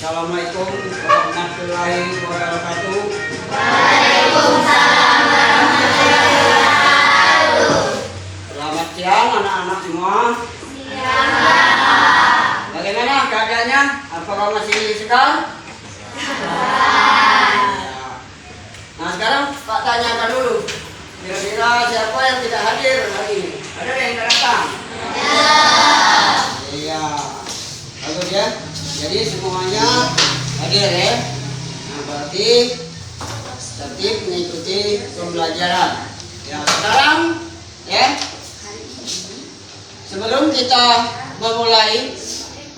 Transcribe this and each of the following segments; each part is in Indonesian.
Assalamualaikum warahmatullahi wabarakatuh. Waalaikumsalam warahmatullahi wabarakatuh. Selamat siang anak-anak semua. Siang. Bagaimana keadaannya? Apakah masih segar? Nah sekarang Pak tanyakan dulu. Kira-kira siapa yang tidak hadir hari ini? Ada yang tidak datang? Iya. Bagus ya. Jadi semuanya hadir ya. Nah berarti tertib mengikuti pembelajaran. Ya sekarang ya. Sebelum kita memulai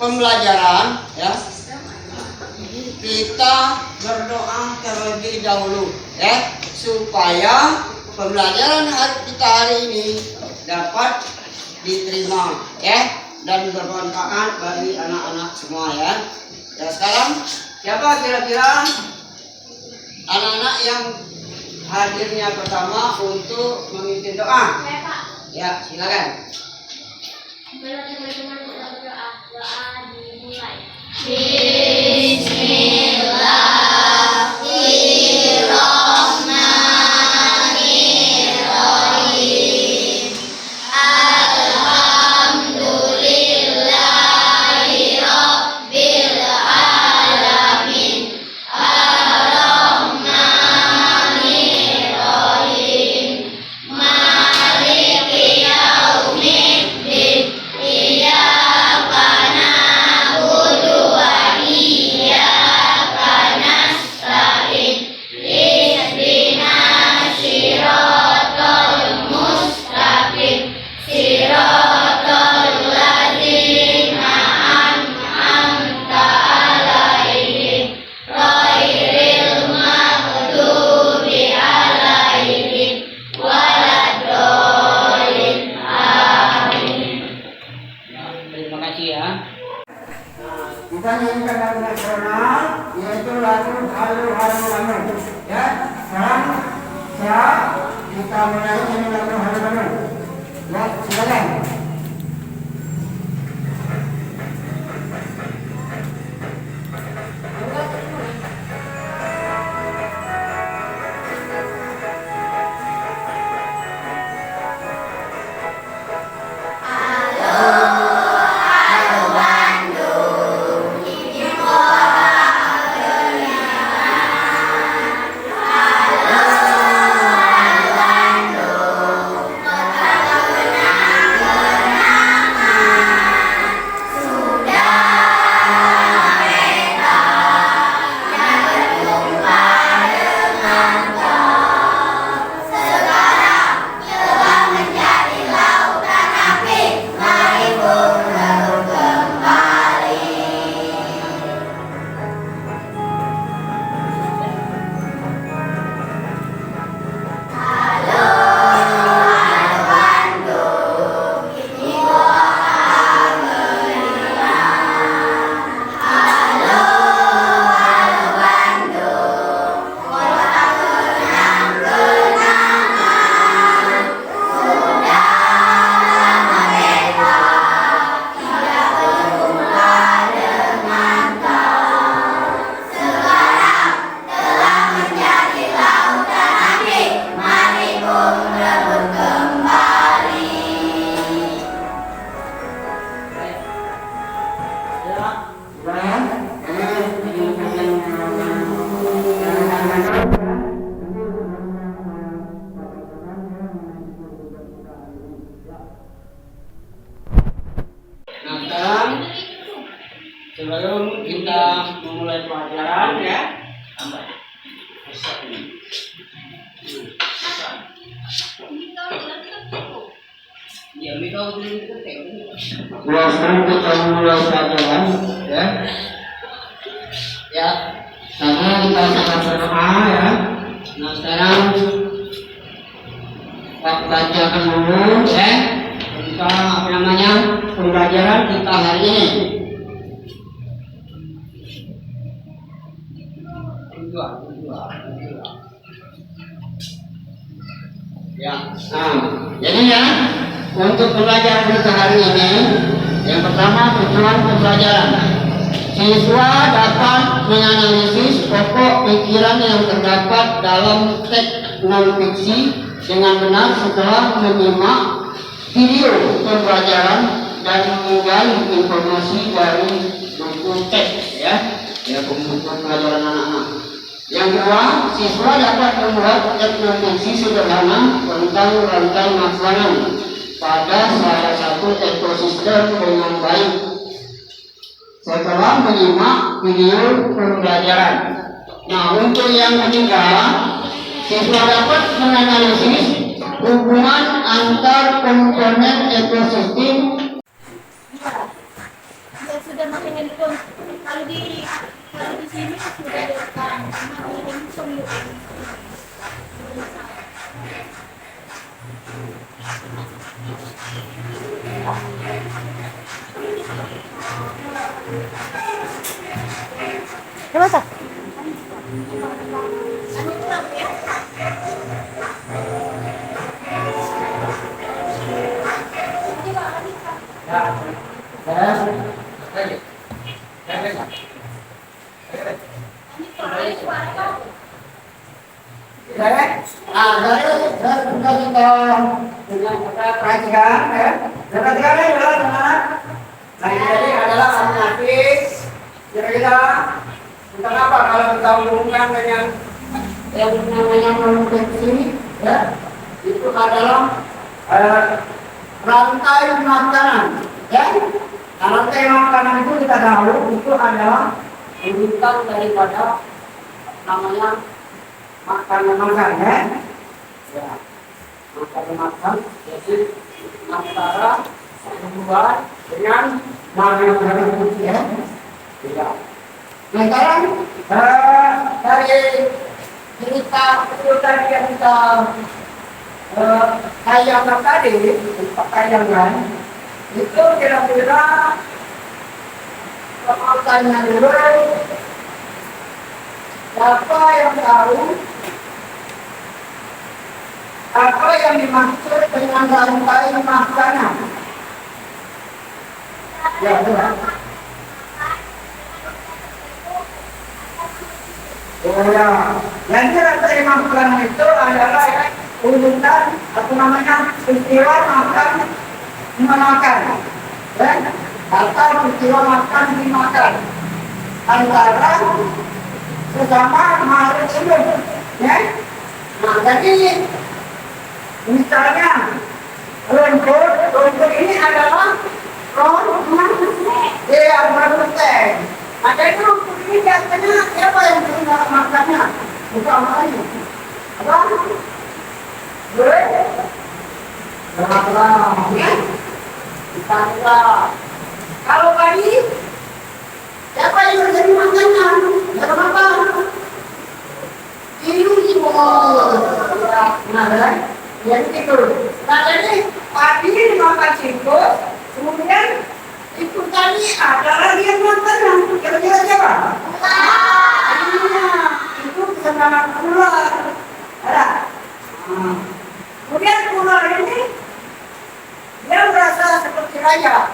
pembelajaran ya, kita berdoa terlebih dahulu ya, supaya pembelajaran kita hari ini dapat diterima ya dan bermanfaat bagi anak-anak semua ya. Ya sekarang siapa kira-kira anak-anak yang hadirnya pertama untuk memimpin doa? Ya silakan. Teman-teman kita berdoa. Doa dimulai. Bismillahirrahmanirrahim. Alhamdulillahirabbil alamin. Ar-Rahmanirrahim. Maliki yaumiddin. Iyyaka na'budu wa iyyaka nasta'in. Ihdinas siratal mustaqim. Siratal ladzina an'amta 'alaihim ghairil maghdubi 'alaihim waladdallin. Amin. Terima kasih ya. Nah, kita nyanyikan lagu nasional yaitu lagu Halu Halu Halu. Ya, sekarang kita mulai nyanyi lagu Halu Halu. Ya, silakan. Nah sekarang sebelum kita memulai pelajaran ya, kita mulai pelajaran ya. Ya, karena kita sangat berdoa ya. Nah sekarang Pak bacakan dulu ya tentang pembelajaran kita hari ini. Ya, nah, jadi ya untuk pembelajaran kita hari ini, yang pertama tujuan pembelajaran. Siswa dapat menganalisis pokok pikiran yang terdapat dalam teks non-fiksi dengan benar setelah menyimak video pembelajaran dan menggali informasi dari buku teks ya buku pembelajaran anak-anak. Yang kedua, siswa dapat membuat teks non-fiksi sederhana tentang rantai makanan pada salah satu ekosistem dengan baik setelah menyimak video pembelajaran. Nah, untuk yang ketiga, siswa dapat menganalisis hubungan antar komponen ekosistem. Ya sudah makin handphone. Kalau di sini sudah direkam. Kenapa? Perhatikan ya. Perhatikan ya teman-teman. Nah ini adalah alternatif. Kira-kira tentang apa kalau kita hubungkan dengan yang namanya non-fiksi ya, itu adalah rantai makanan ya. Nah, rantai makanan itu kita tahu itu adalah urutan daripada namanya makan ya. Ya, makan jadi antara tumbuhan dengan makanan ya. Ya. Nah sekarang dari cerita yang kita tayangkan tadi, tayangan itu kira-kira pertanyaannya dulu, siapa yang tahu apa yang dimaksud dengan rantai makanan? Ya, oh ya, yang rantai makanan itu adalah urutan atau namanya peristiwa makan memakan, ya, atau peristiwa makan dimakan antara sesama makhluk hidup, ya. Nah, jadi misalnya rumput ini adalah protein. Maka itu rumput ini biasanya siapa yang punya makannya? Bukan lain. Apa? Boleh? Ya? Kita kalau tadi siapa yang menjadi makannya? Ya kenapa? Ibu. Nah, jadi itu. Nah, jadi padi dimakan tikus, kemudian itu tadi ada lagi yang makan. Kira-kira siapa? Itu kesenangan ular. Ada. Kemudian ular ini dia merasa seperti raja,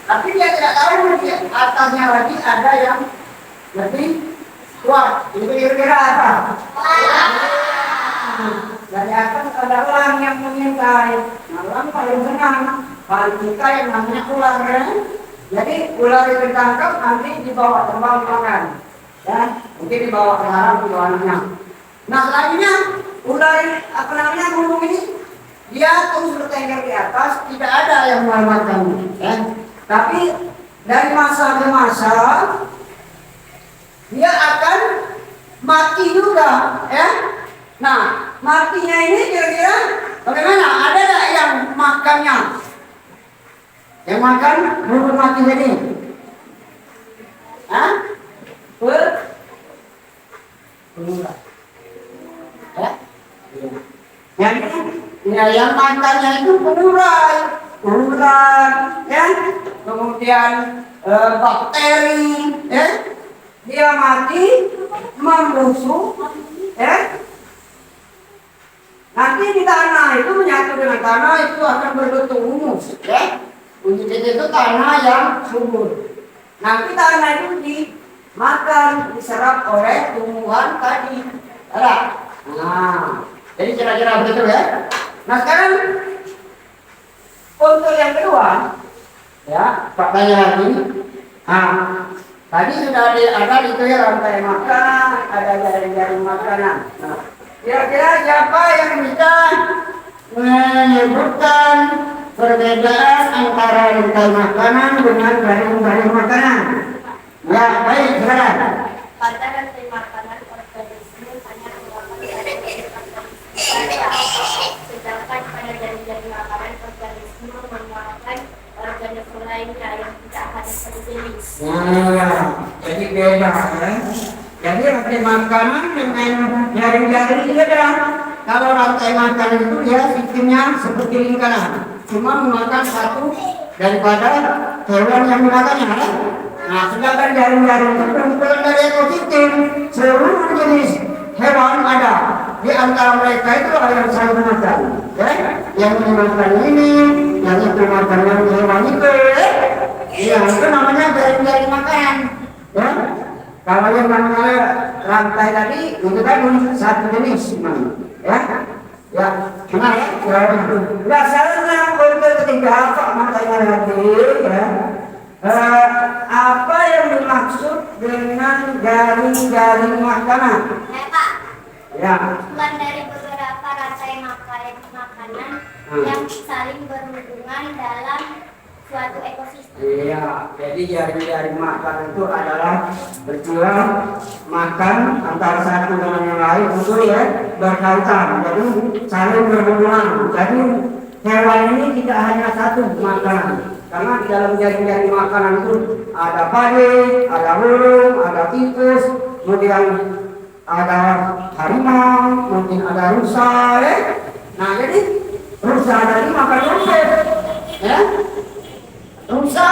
tapi dia tidak tahu di atasnya lagi ada yang lebih kuat. Itu kira-kira apa? Dari atas ada elang yang mengintai. Elang paling senang paling suka yang namanya ular ya. Jadi ular itu ditangkap nanti dibawa terbang makan, ya mungkin dibawa ke sarang tujuannya. Nah selanjutnya ular apa namanya burung ini dia terus bertengger di atas, tidak ada yang menyelamatkannya, ya. Tapi dari masa ke masa dia akan mati juga, ya. Nah, matinya ini kira-kira bagaimana? Ada nggak yang makannya? Yang makan burung mati ini? Hah? Ya? Yang makannya itu ular, ya. Kemudian bakteri, ya. Dia mati, membusuk, ya. Nanti di tanah itu menyatu dengan tanah itu akan berbentuk humus, ya. Humus itu tanah yang subur. Nah, kita anak itu dimakan, diserap oleh tumbuhan tadi. Ada? Nah, jadi kira-kira begitu ya. Nah, sekarang untuk yang kedua, ya, faktanya lagi. Nah, tadi sudah ada itu ya rantai makanan, ada jaring-jaring makanan. Nah, kira-kira siapa yang bisa menyebutkan perbedaan antara rantai makanan dengan jaring-jaring makanan? Ya, baik, silakan. Pada rantai makanan organisme hanya memakan sedangkan pada jaring-jaring makanan organisme memakan organisme lainnya yang tidak hanya satu jenis. Nah, jadi beda ya. Jadi rantai makanan dengan jaring-jaring itu adalah kalau rantai makanan itu ya sistemnya seperti lingkaran, cuma memakan satu daripada hewan yang dimakannya. Nah, sedangkan jaring-jaring itu kumpulan dari ekosistem, seluruh jenis hewan ada. Di antara mereka itu ada yang saling makan, ya? Yang dimakan ini, yang itu makan yang hewan itu, ya? Iya, itu namanya jaring-jaring makanan, ya? Kalau yang namanya rantai tadi itu kan satu jenis, ya? Ya, benar ya? Ya, sekarang untuk ketiga apa makanya lagi, ya? Apa yang dimaksud dengan jaring-jaring makanan? Ya, Pak. Ya. Kumpulan dari beberapa rantai makanan yang saling berhubungan dalam suatu ekosistem. Iya, jadi jaring-jaring makan itu adalah berjuang makan antara satu dengan yang lain itu ya berkaitan, jadi saling berhubungan. Jadi hewan ini tidak hanya satu makanan, karena di dalam jaring-jaring makanan itu ada padi, ada burung, ada tikus, kemudian ada harimau, mungkin ada rusa, ya. Nah, jadi rusa tadi makan rumput, ya. Rusa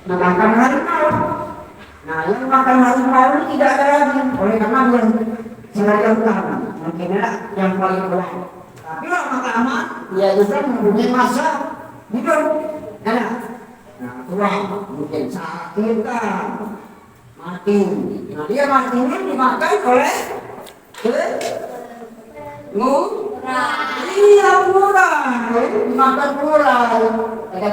memakan harimau. Nah, yang makan harimau ini tidak ada lagi, oleh karena yang sengaja utama, mungkin yang paling berat. Tapi lama-lama dia juga mempunyai masa hidup, ya. Nah, tua, mungkin sakit kan, mati. Nah, dia mati ini dimakan oleh iya murah, dimakan murah. Ada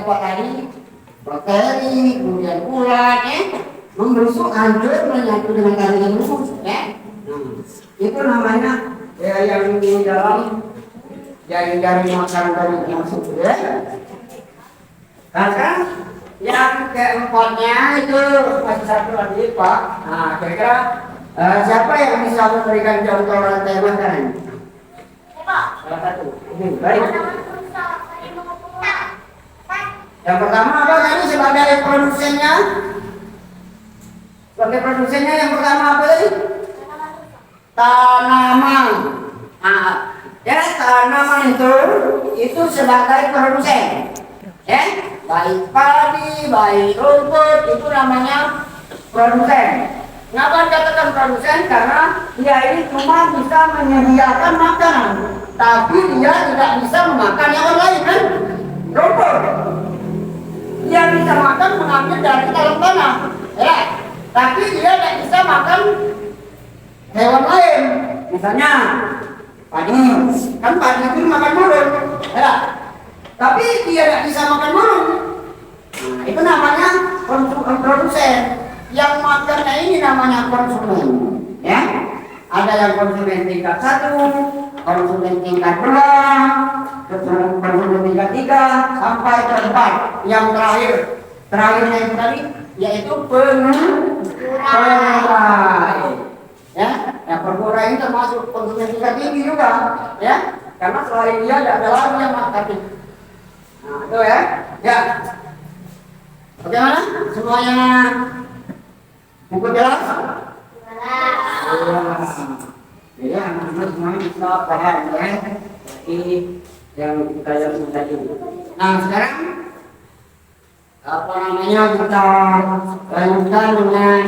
bakteri, kemudian ulat, ya, membusuk, hancur, menyatu dengan jaringan rumus, ya. Itu namanya ya, yang di dalam jaring-jaring makanan tadi masuk, ya. Sekarang yang keempatnya itu masih satu lagi, Pak. Nah, kira-kira siapa yang bisa memberikan contoh rantai makanan? Salah satu. Baik. Yang pertama apa tadi sebagai produsennya? Sebagai produsennya yang pertama apa tadi? Tanaman. Nah, ya tanaman itu sebagai produsen. Ya, baik padi, baik rumput itu namanya produsen. Kenapa dikatakan produsen? Karena dia ini cuma bisa menyediakan makanan, tapi dia tidak bisa memakan yang lain kan? Rumput. Dia bisa makan mengambil dari dalam tanah, ya. Tapi dia tidak bisa makan hewan lain. Misalnya padi, kan padi itu makan burung, ya. Tapi dia tidak bisa makan burung. Nah, itu namanya produsen. Yang makannya ini namanya konsumen, ya. Ada yang konsumen tingkat 1, konsumen tingkat 2, konsumen tingkat 3, sampai ke 4. Yang terakhirnya itu tadi yaitu pengurai, ya. Nah, pengurai ini termasuk konsumen tingkat tinggi juga, ya. Karena selain dia tidak ada lagi yang makan. Nah, itu ya. Ya. Bagaimana? Semuanya cukup jelas? Ya, anak-anak semuanya bisa paham, ya. Ini yang kita lihat tadi. Nah, sekarang apa namanya kita lanjutkan dengan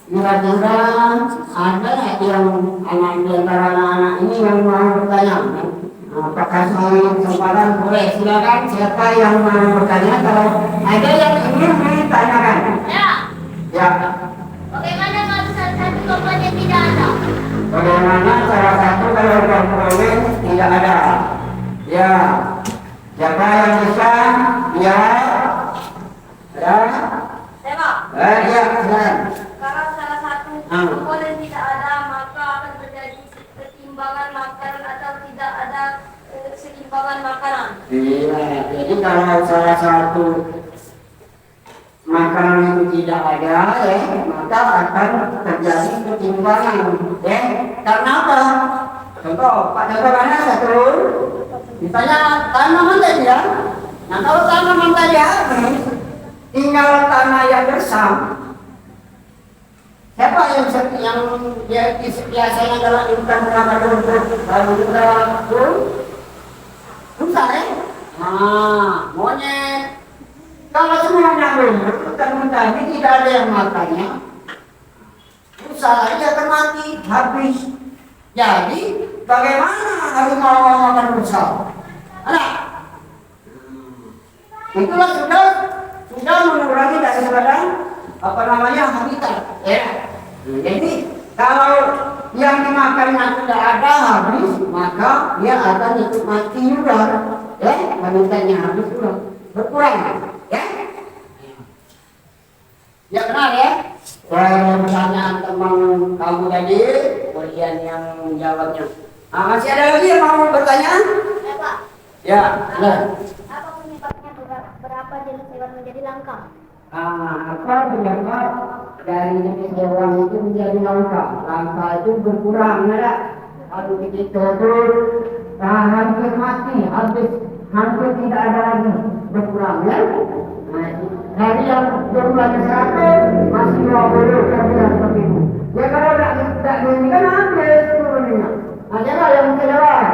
mudah-mudahan ada yang anak di antara anak-anak ini yang mau bertanya. Apakah saya kesempatan boleh silakan siapa yang mau bertanya kalau ada yang ingin ditanyakan. Ya. Ya. Tengok. Ya, silakan. Kalau salah satu komponen tidak ada, maka akan terjadi keseimbangan makanan atau tidak ada keseimbangan makanan. Iya, jadi kalau salah satu makanan itu tidak ada, maka akan terjadi ketimbangan. Karena apa? Contoh, Pak contohnya satu, misalnya tanaman tadi ya. Nah kalau tanaman tadi habis, tinggal tanah yang bersam. Siapa yang biasanya kalau ikan berapa rumput, lalu kita rusak ya? Nah, monyet. Kalau semuanya rumput, tadi tidak ada yang makannya, rusak lagi akan mati, habis. Jadi bagaimana harimau mau makan rusa? Anak, itulah sudah mengurangi daripada habitat. Ya. Jadi kalau yang dimakannya tidak ada habis, maka dia akan ikut mati juga. Ya, habitatnya habis juga, berkurang. Ya, ya benar ya. Pertanyaan teman kamu tadi, kemudian yang jawabnya. Masih ada lagi yang mau bertanya? Ya, Pak. Ya, Apa penyebabnya berapa jenis hewan menjadi langka? apa penyebab dari jenis hewan itu menjadi langka? Langka itu berkurang, ya. Kalau begitu hampir mati, hampir tidak ada lagi, berkurang, ya. Dari yang jumlahnya 100 masih 20 seperti itu. Ya kalau tidak begini kan habis turunnya. Siapa yang bisa jawab?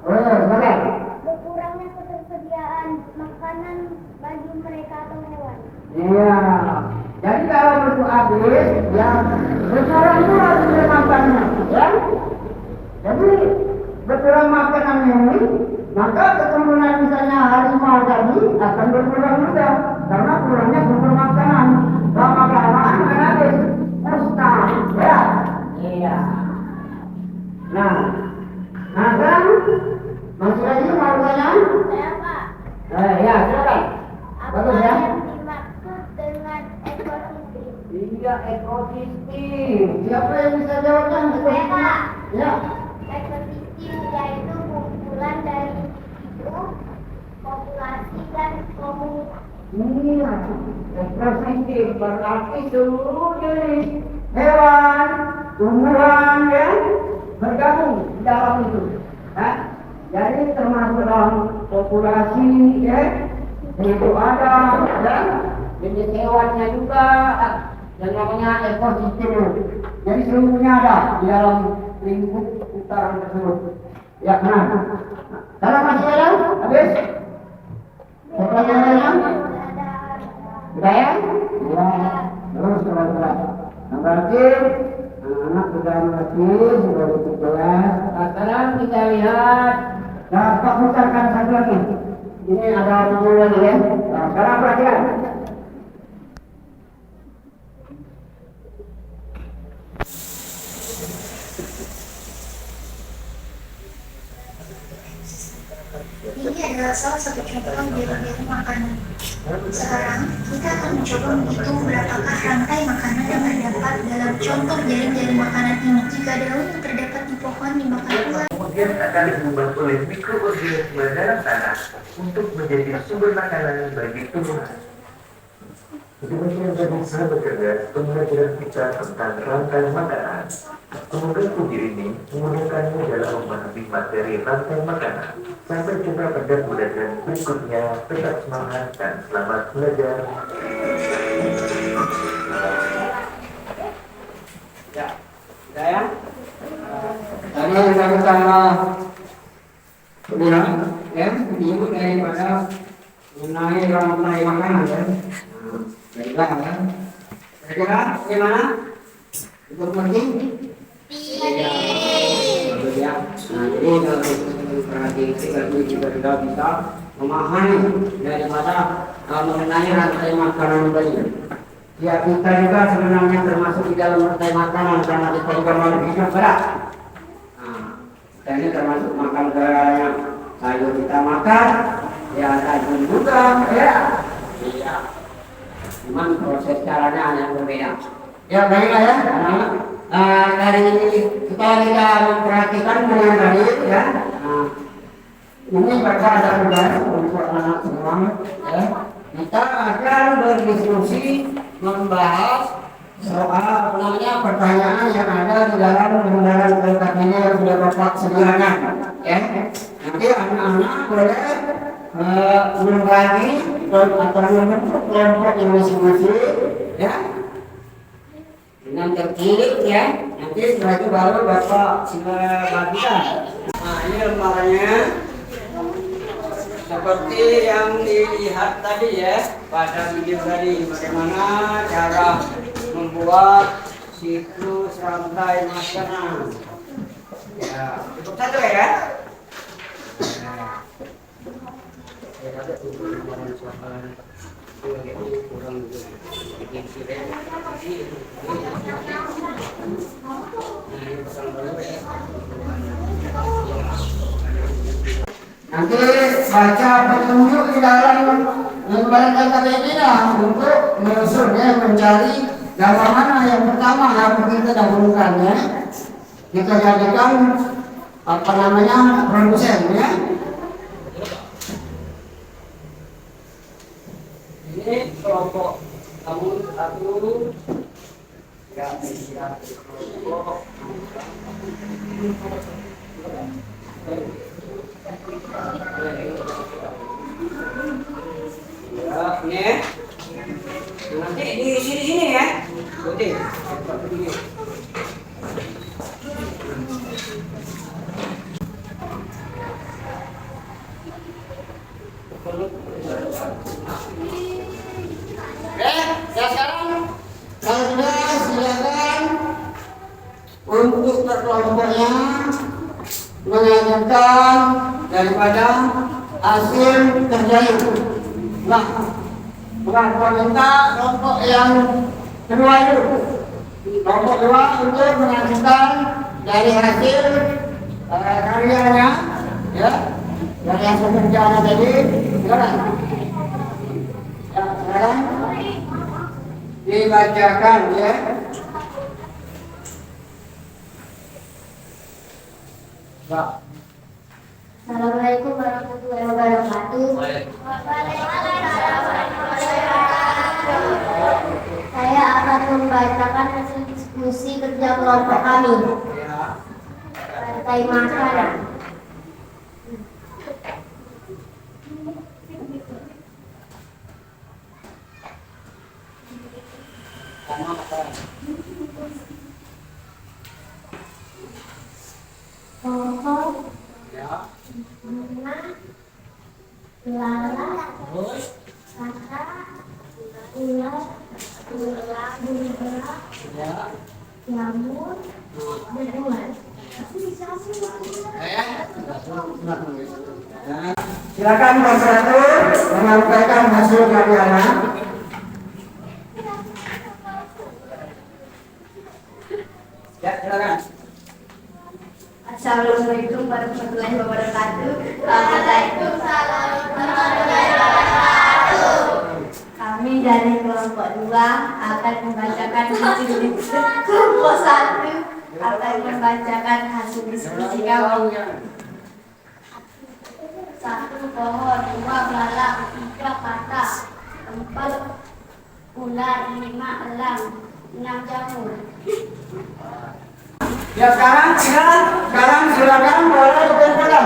Silakan. Berkurangnya ketersediaan makanan bagi mereka atau hewan. Iya. Jadi kalau itu habis, ya berkurang itu harus makannya, ya. Jadi berkurang makanan ini, maka keturunan misalnya harimau tadi akan berkurang juga. Karena kurangnya sumber makanan, lama-lamaan akan habis, musnah, ya. Iya. Nah sekarang masih lagi mau bertanya? Saya, Pak. Ya, silakan. Apa Bagus ya. yang dimaksud dengan ekosistem? Iya, ekosistem. Siapa yang bisa jawabnya? Saya, Pak. Ya. Ekosistem yaitu kumpulan dari hidup, populasi dan komunitas. Iya, ekosistem berarti seluruh jenis hewan, tumbuhan ya bergabung di dalam itu. Jadi termasuk dalam populasi ya, itu ada dan jenis hewannya juga yang namanya ekosistem. Jadi seluruhnya ada di dalam lingkup putaran tersebut. Ya, benar. Kalau masih ada, habis. Pertanyaannya? Sudah ya? Ya. Terus terus. Berarti anak sudah mengerti, sudah jelas. Sekarang kita lihat. Dapat putarkan satu lagi. Ini ada dulu lagi ya. Sekarang perhatikan. Ini adalah salah satu contoh biota makanan. Sekarang, kita akan mencoba menghitung berapakah rantai makanan yang terdapat dalam contoh jaring-jaring makanan ini. Jika daun yang terdapat di pohon dimakan ular, kemudian akan diubah oleh mikroorganisme dalam tanah untuk menjadi sumber makanan bagi tumbuhan. Demikian tadi saya bekerja pembelajaran kita tentang rantai makanan. Semoga video ini memudahkanmu dalam memahami materi rantai makanan. Sampai jumpa pada pembelajaran berikutnya. Tetap semangat dan selamat belajar. Ya, sudah ya. Tadi yang saya pertama kemudian ya menyebut daripada mengenai rantai makanan ya. Baiklah ya. Kira-kira bagaimana? Itu penting? Iya. Bagus ya. Nah, jadi kalau perhatikan berarti kita sudah bisa memahami daripada mengenai rantai makanan tadi. Ya kita juga sebenarnya termasuk di dalam rantai makanan karena kita juga makhluk hidup berat. Nah, ini termasuk makan yang sayur kita makan, ya daging juga, ya. Iya. Cuman proses caranya yang berbeda. Ya baiklah ya. Dari kita memperhatikan dengan baik ya. Ini bapak ada tugas untuk anak semua ya. Kita akan berdiskusi membahas soal pertanyaan yang ada di dalam lembaran ini yang sudah bapak sediakan ya. Nanti anak-anak boleh membagi atau membentuk kelompok yang masing-masing ya dengan terkini ya. Nanti setelah itu baru bapak sila bagikan. Nah ini lembarannya seperti yang dilihat tadi ya pada video tadi, bagaimana cara membuat siklus rantai makanan ya. Cukup satu ya. Nanti baca petunjuk di dalam lembaran KTP untuk menyusunnya, mencari gambar mana yang pertama harus kita dahulukan ya. Kita jadikan produsen ya. Ini kelompok kamu satu ya, kelompok ya, ini nanti di sini ya. Oke. Ya sekarang kalau sudah silakan untuk berkelompoknya mengajukan daripada hasil kerja itu. Nah, bukan minta kelompok yang kedua itu. Kelompok kedua untuk mengajukan dari hasil karyanya, ya, dari hasil kerjanya tadi. Sekarang, ya, sekarang dibacakan ya. Assalamualaikum warahmatullahi wabarakatuh. Saya akan membacakan hasil diskusi kerja kelompok kami. Rantai makanan. Pohon, bunga, lala, kakak, ular, bunga, jamur, beruang. Silakan Moderator menyampaikan hasil karyanya. Ya, silakan. Assalamualaikum warahmatullahi wabarakatuh. Waalaikumsalam warahmatullahi wabarakatuh. Kami dari kelompok 2 akan membacakan hasil diskusi. Kelompok 1 akan membacakan hasil diskusi kami. 1 pohon, 2 belalang, 3 katak, 4 ular, 5 elang, 6 jamur. Ya sekarang silakan boleh dikumpulkan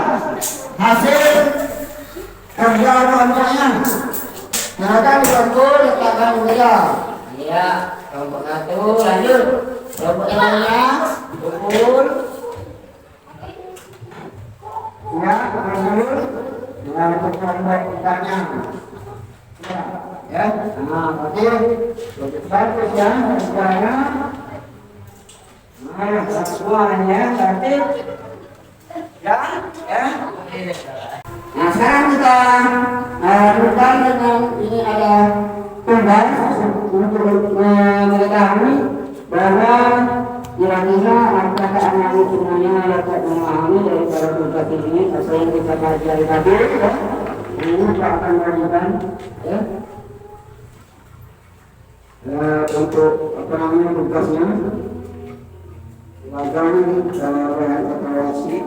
hasil kerja kelompoknya. Silakan dikumpul, letakkan meja. Ya, kelompok 1 lanjut. Kelompok yang lainnya kumpul. Ya, kumpul. Dengan kelompok utama. Ya, nah, berarti kelompok 1 ya, semuanya. Nah, semuanya berarti ya. Nah, sekarang kita lakukan dengan ini ada tugas untuk mengetahui bahwa kira-kira apakah anak semuanya dapat memahami daripada tugas ini sesuai yang kita pelajari tadi. Ini kita akan lanjutkan. Ya. untuk apa namanya tugasnya magang dan evaluasi.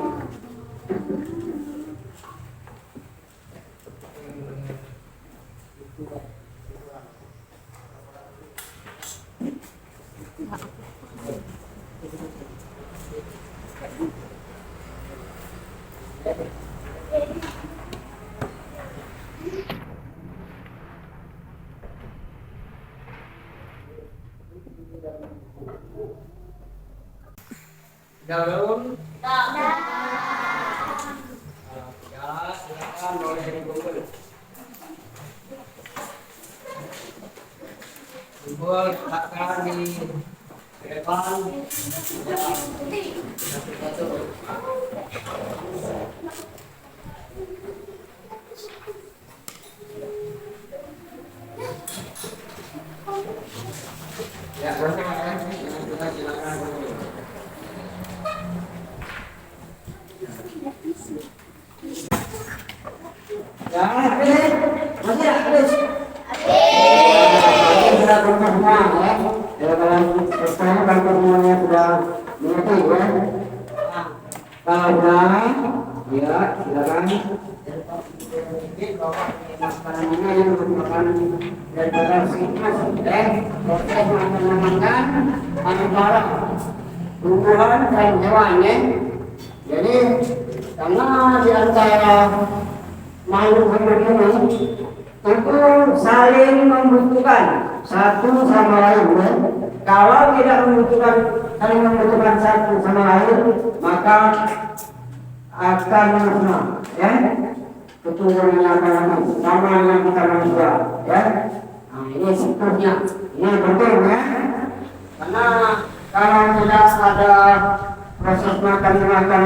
Daun. Ya, silakan boleh dikumpul. Kumpul, letakkan di depan. Satu-satu. Ya, silakan. Ya, masih ada. Sudah berumah semua ya. Dalam sekarang kalau semuanya sudah mengerti ya. Kalau sudah, ya silakan. Makanannya yang merupakan daripada siklus proses mengamankan antara tumbuhan dan hewan ya. Jadi karena di antara makhluk hidup ini itu saling membutuhkan satu sama lain ya. Kalau tidak membutuhkan saling membutuhkan satu sama lain maka akan musnah ya. Keturunannya akan sama dengan kita manusia ya. Nah ini siklusnya, ini penting ya. Karena kalau tidak ada proses makan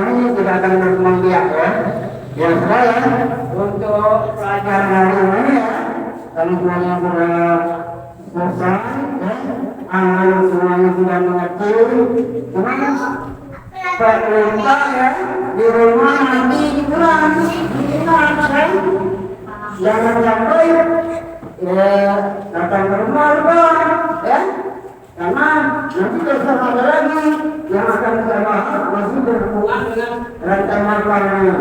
ini tidak akan berkembang biak ya. Ya sudah ya, untuk pelajaran hari ini ya, kami semuanya sudah selesai ya. Anak semuanya sudah mengerti. Cuma perintah ya, di rumah nanti dikurang ya. Jangan sampai ya datang ke rumah lupa ya. Karena nanti besok ada lagi yang akan kita bahas masih berhubungan dengan rantai makanannya.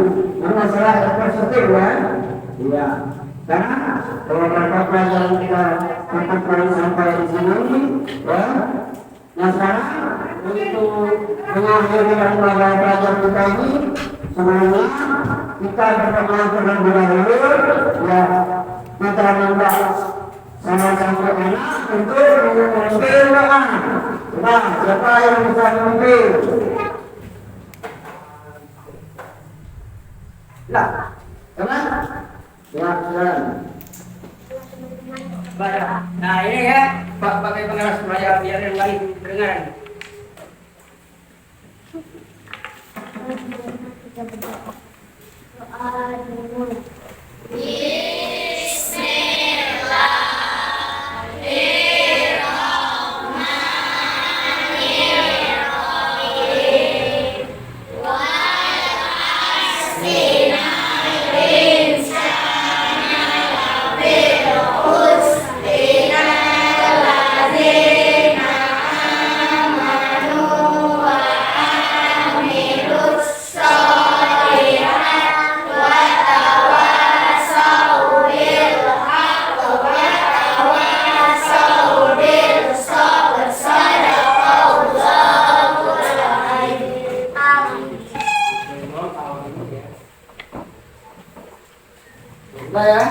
Masalah ekosistem ya. Iya. Karena beberapa pelajaran kita lakukan sampai di sini ya. Nah sekarang untuk mengakhiri pelajaran kita ini sebenarnya kita berdoa terlebih dahulu ya. Kita minta sama-sama anak untuk memimpin doa. Nah, siapa yang bisa memimpin? Lah, teman? Ya, jalan. Nah ini ya, Pak pakai pengeras suara biar yang lain dengar. Sudah ya.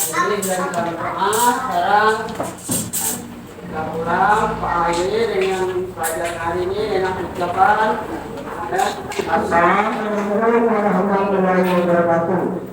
Ini dari kami sekarang kita pulang Pak Ahy dengan pelajaran hari ini dengan ucapan Assalamualaikum warahmatullahi wabarakatuh.